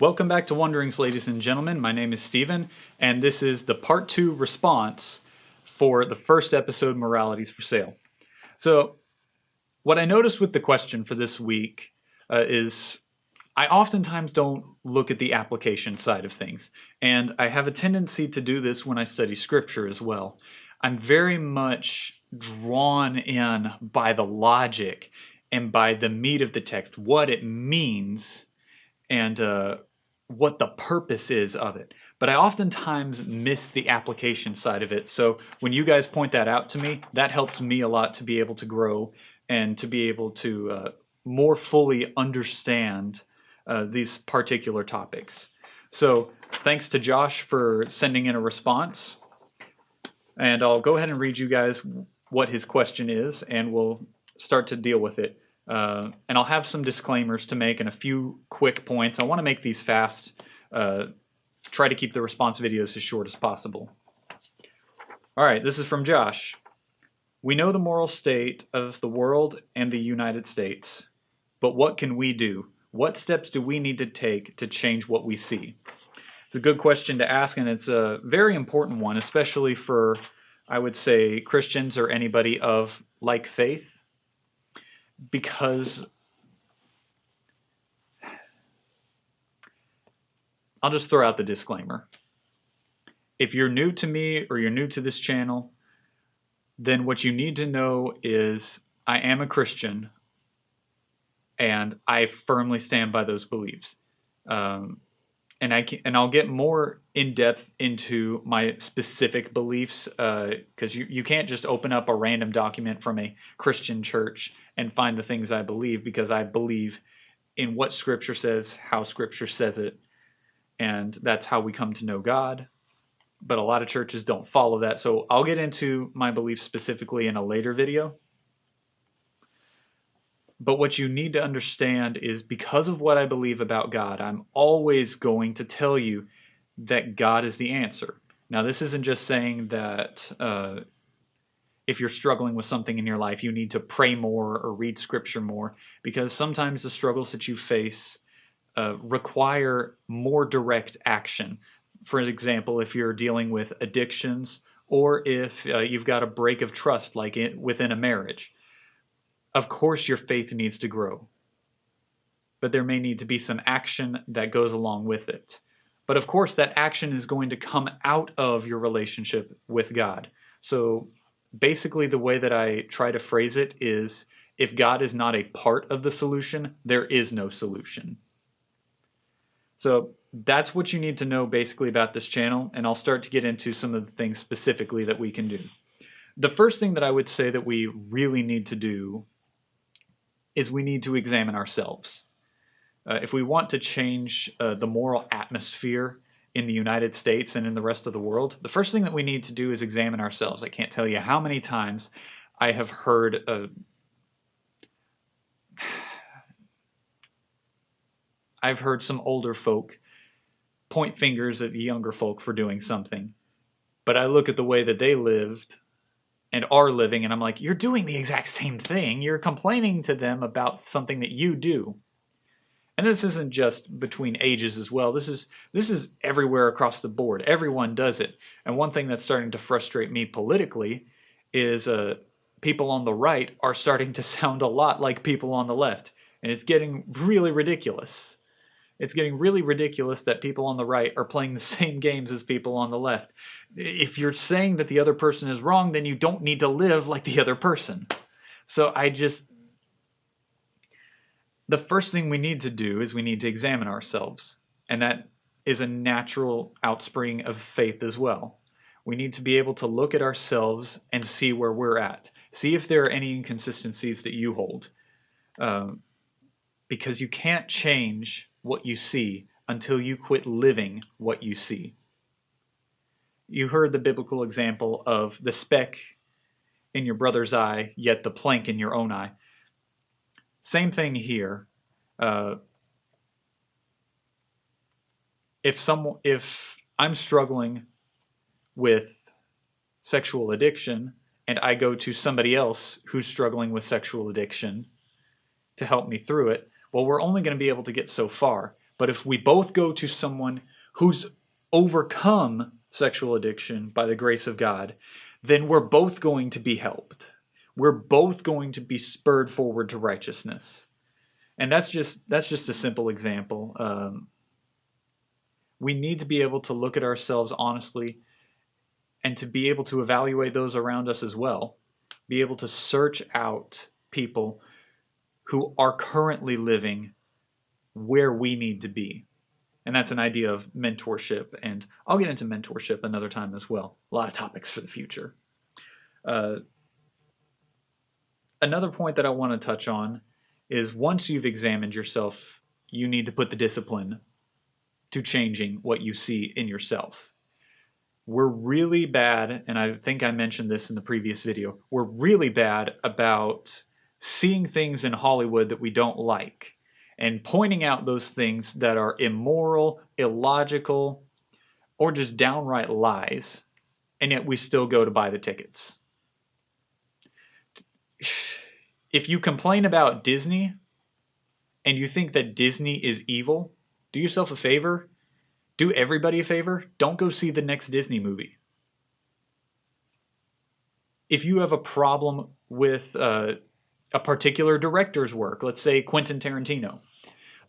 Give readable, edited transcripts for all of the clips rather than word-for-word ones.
Welcome back to 1derings, ladies and gentlemen. My name is Steven, and this is the part 2 response for the first episode, Moralities for Sale. So, what I noticed with the question for this week is I oftentimes don't look at the application side of things, and I have a tendency to do this when I study scripture as well. I'm very much drawn in by the logic and by the meat of the text, what it means, and what the purpose is of it. But I oftentimes miss the application side of it. So when you guys point that out to me, that helps me a lot to be able to grow and to be able to more fully understand these particular topics. So thanks to Josh for sending in a response. And I'll go ahead and read you guys what his question is, and we'll start to deal with it. And I'll have some disclaimers to make and a few quick points. I want to make these fast, try to keep the response videos as short as possible. All right, this is from Josh. We know the moral state of the world and the United States, but what can we do? What steps do we need to take to change what we see? It's a good question to ask, and it's a very important one, especially for, I would say, Christians or anybody of like faith. Because I'll just throw out the disclaimer. If you're new to me or you're new to this channel, then what you need to know is I am a Christian and I firmly stand by those beliefs. And I'll get more in depth into my specific beliefs because you can't just open up a random document from a Christian church and find the things I believe, because I believe in what Scripture says, how Scripture says it, and that's how we come to know God. But a lot of churches don't follow that, so I'll get into my beliefs specifically in a later video. But what you need to understand is, because of what I believe about God, I'm always going to tell you that God is the answer. Now, this isn't just saying that if you're struggling with something in your life, you need to pray more or read Scripture more, because sometimes the struggles that you face require more direct action. For example, if you're dealing with addictions, or if you've got a break of trust, like within a marriage. Of course, your faith needs to grow, but there may need to be some action that goes along with it. But of course, that action is going to come out of your relationship with God. So basically, the way that I try to phrase it is, if God is not a part of the solution, there is no solution. So that's what you need to know basically about this channel, and I'll start to get into some of the things specifically that we can do. The first thing that I would say that we really need to do is we need to examine ourselves. If we want to change the moral atmosphere in the United States and in the rest of the world, the first thing that we need to do is examine ourselves. I can't tell you how many times I have heard some older folk point fingers at the younger folk for doing something. But I look at the way that they lived and are living, and I'm like, you're doing the exact same thing. You're complaining to them about something that you do. And this isn't just between ages as well. This is everywhere across the board. Everyone does it. And one thing that's starting to frustrate me politically is people on the right are starting to sound a lot like people on the left. And it's getting really ridiculous. It's getting really ridiculous that people on the right are playing the same games as people on the left. If you're saying that the other person is wrong, then you don't need to live like the other person. So the first thing we need to do is we need to examine ourselves. And that is a natural outspring of faith as well. We need to be able to look at ourselves and see where we're at. See if there are any inconsistencies that you hold. Because you can't change what you see until you quit living what you see. You heard the biblical example of the speck in your brother's eye, yet the plank in your own eye. Same thing here. If I'm struggling with sexual addiction and I go to somebody else who's struggling with sexual addiction to help me through it, well, we're only going to be able to get so far. But if we both go to someone who's overcome sexual addiction by the grace of God, then we're both going to be helped. We're both going to be spurred forward to righteousness. And that's just a simple example. We need to be able to look at ourselves honestly and to be able to evaluate those around us as well. Be able to search out people who are currently living where we need to be. And that's an idea of mentorship. And I'll get into mentorship another time as well. A lot of topics for the future. Another point that I want to touch on is once you've examined yourself, you need to put the discipline to changing what you see in yourself. We're really bad, and I think I mentioned this in the previous video, we're really bad about seeing things in Hollywood that we don't like and pointing out those things that are immoral, illogical, or just downright lies, and yet we still go to buy the tickets. If you complain about Disney and you think that Disney is evil, do yourself a favor. Do everybody a favor. Don't go see the next Disney movie. If you have a problem with a particular director's work, let's say Quentin Tarantino.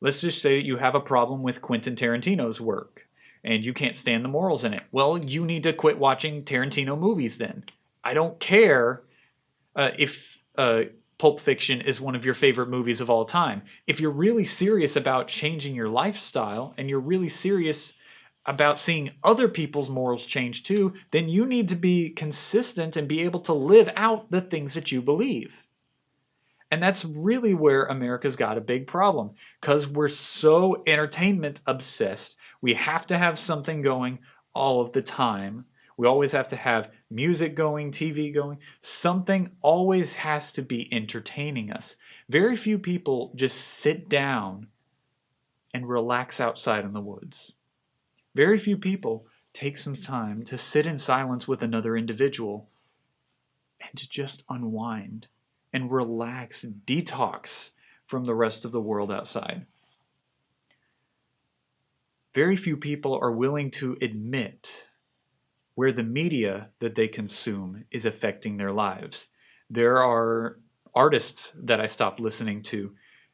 Let's just say that you have a problem with Quentin Tarantino's work and you can't stand the morals in it. Well, you need to quit watching Tarantino movies then. I don't care if Pulp Fiction is one of your favorite movies of all time. If you're really serious about changing your lifestyle and you're really serious about seeing other people's morals change too, then you need to be consistent and be able to live out the things that you believe. And that's really where America's got a big problem, because we're so entertainment obsessed. We have to have something going all of the time. We always have to have music going, TV going. Something always has to be entertaining us. Very few people just sit down and relax outside in the woods. Very few people take some time to sit in silence with another individual and to just unwind and relax, detox from the rest of the world outside. Very few people are willing to admit where the media that they consume is affecting their lives. There are artists that I stopped listening to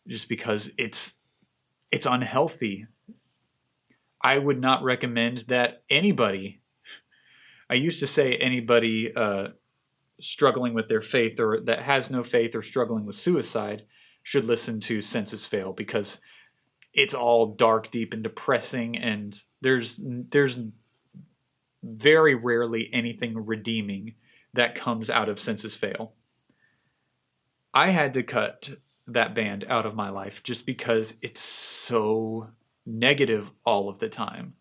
just because it's unhealthy. I would not recommend that anybody, I used to say anybody struggling with their faith or that has no faith or struggling with suicide should listen to Census Fail, because it's all dark, deep, and depressing, and there's very rarely anything redeeming that comes out of Census Fail. I had to cut that band out of my life just because it's so negative all of the time.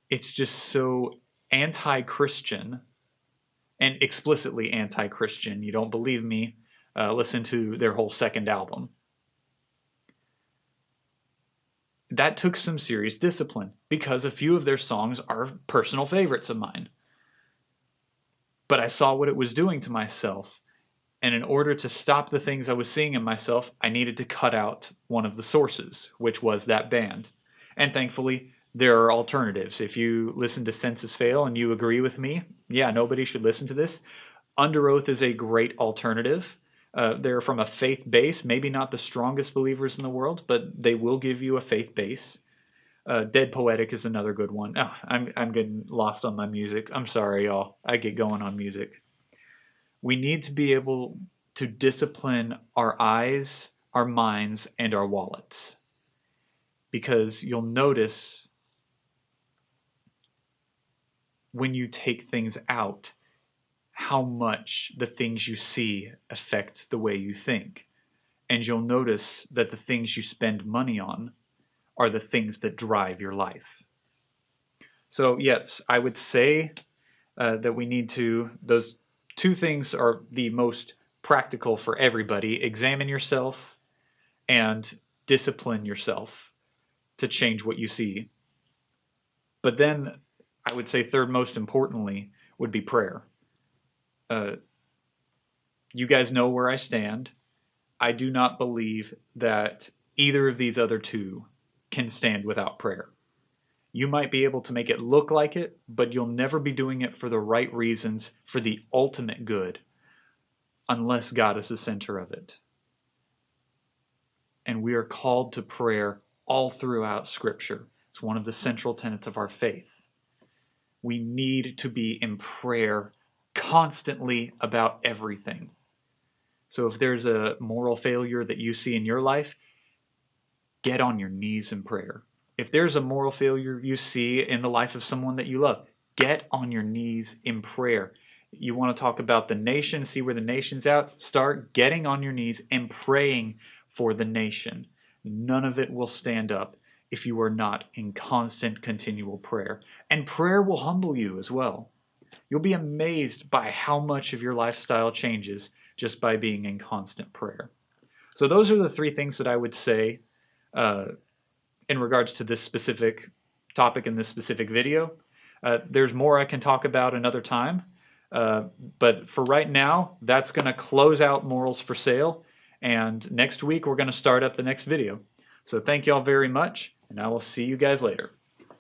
It's just so anti-Christian and explicitly anti-Christian. You don't believe me? Listen to their whole second album. That took some serious discipline because a few of their songs are personal favorites of mine. But I saw what it was doing to myself. And in order to stop the things I was seeing in myself, I needed to cut out one of the sources, which was that band. And thankfully, there are alternatives. If you listen to Census Fail and you agree with me, yeah, nobody should listen to this. Under Oath is a great alternative. They're from a faith base, maybe not the strongest believers in the world, but they will give you a faith base. Dead Poetic is another good one. Oh, I'm getting lost on my music. I'm sorry, y'all. I get going on music. We need to be able to discipline our eyes, our minds, and our wallets. Because you'll notice when you take things out, how much the things you see affect the way you think. And you'll notice that the things you spend money on are the things that drive your life. So yes, I would say that we need to, those two things are the most practical for everybody. Examine yourself and discipline yourself to change what you see. But then I would say third most importantly would be prayer. You guys know where I stand. I do not believe that either of these other two can stand without prayer. You might be able to make it look like it, but you'll never be doing it for the right reasons, for the ultimate good, unless God is the center of it. And we are called to prayer all throughout Scripture. It's one of the central tenets of our faith. We need to be in prayer constantly about everything. So if there's a moral failure that you see in your life, get on your knees in prayer. If there's a moral failure you see in the life of someone that you love, get on your knees in prayer. You want to talk about the nation, see where the nation's at, start getting on your knees and praying for the nation. None of it will stand up if you are not in constant, continual prayer. And prayer will humble you as well. You'll be amazed by how much of your lifestyle changes just by being in constant prayer. So those are the three things that I would say in regards to this specific topic in this specific video. There's more I can talk about another time, but for right now, that's going to close out Morals for Sale, and next week we're going to start up the next video. So thank you all very much, and I will see you guys later.